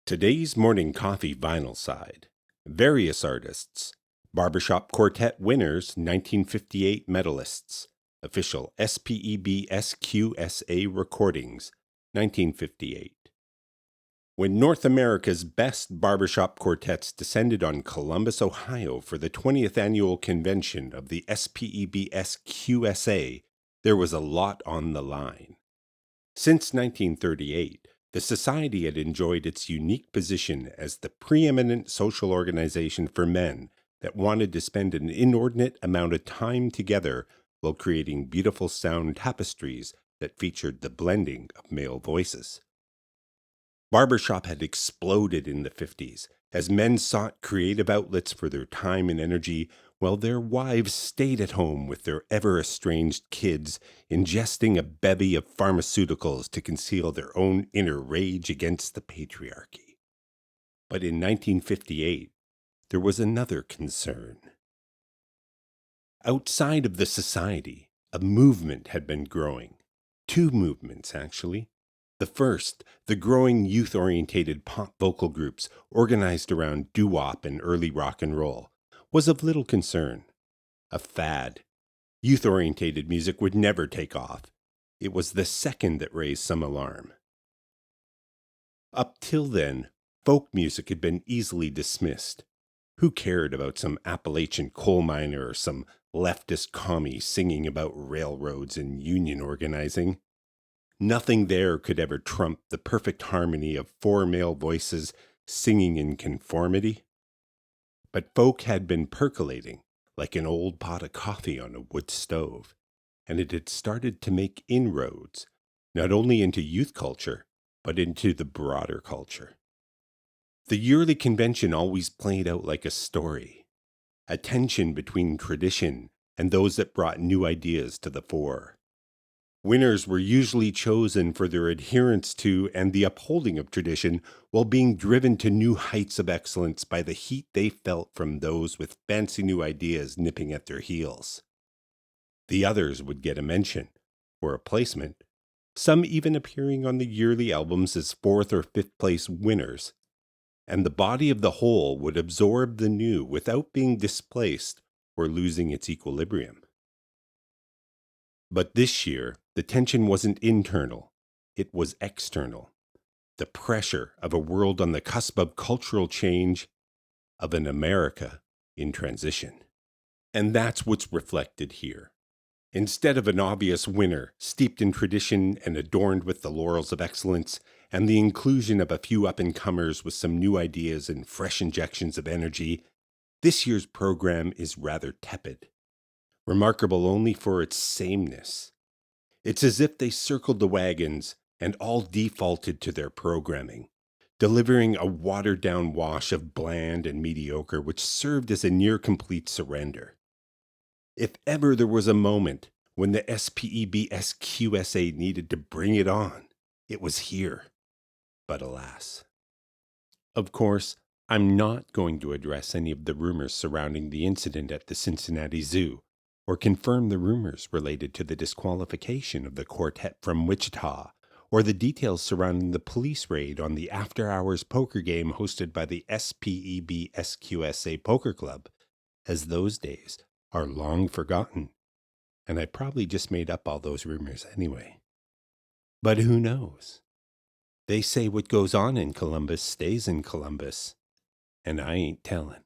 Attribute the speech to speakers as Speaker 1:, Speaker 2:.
Speaker 1: Today's morning coffee vinyl side. Various artists. Barbershop Quartet winners, 1958 medalists. Official S.P.E.B.S.Q.S.A recordings, 1958. When North America's best barbershop quartets descended on Columbus, Ohio for the 20th annual convention of the S.P.E.B.S.Q.S.A, there was a lot on the line. Since 1938, the Society had enjoyed its unique position as the preeminent social organization for men that wanted to spend an inordinate amount of time together while creating beautiful sound tapestries that featured the blending of male voices. Barbershop had exploded in the 50s as men sought creative outlets for their time and energy while their wives stayed at home with their ever-estranged kids, ingesting a bevy of pharmaceuticals to conceal their own inner rage against the patriarchy. But in 1958, there was another concern. Outside of the society, a movement had been growing. Two movements, actually. The first, the growing youth-orientated pop vocal groups organized around doo-wop and early rock and roll, was of little concern. A fad. Youth-orientated music would never take off. It was the second that raised some alarm. Up till then, folk music had been easily dismissed. Who cared about some Appalachian coal miner or some leftist commie singing about railroads and union organizing? Nothing there could ever trump the perfect harmony of four male voices singing in conformity. But folk had been percolating like an old pot of coffee on a wood stove, and it had started to make inroads, not only into youth culture, but into the broader culture. The yearly convention always played out like a story, a tension between tradition and those that brought new ideas to the fore. Winners were usually chosen for their adherence to and the upholding of tradition while being driven to new heights of excellence by the heat they felt from those with fancy new ideas nipping at their heels. The others would get a mention, or a placement, some even appearing on the yearly albums as 4th or 5th place winners, and the body of the whole would absorb the new without being displaced or losing its equilibrium. But this year, the tension wasn't internal, it was external. The pressure of a world on the cusp of cultural change, of an America in transition. And that's what's reflected here. Instead of an obvious winner, steeped in tradition and adorned with the laurels of excellence, and the inclusion of a few up-and-comers with some new ideas and fresh injections of energy, this year's program is rather tepid. Remarkable only for its sameness. It's as if they circled the wagons and all defaulted to their programming, delivering a watered-down wash of bland and mediocre which served as a near-complete surrender. If ever there was a moment when the S.P.E.B.S.Q.S.A needed to bring it on, it was here. But alas. Of course, I'm not going to address any of the rumors surrounding the incident at the Cincinnati Zoo, or confirm the rumors related to the disqualification of the quartet from Wichita, or the details surrounding the police raid on the after-hours poker game hosted by the S.P.E.B.S.Q.S.A Poker Club, as those days are long forgotten, and I probably just made up all those rumors anyway. But who knows? They say what goes on in Columbus stays in Columbus, and I ain't telling.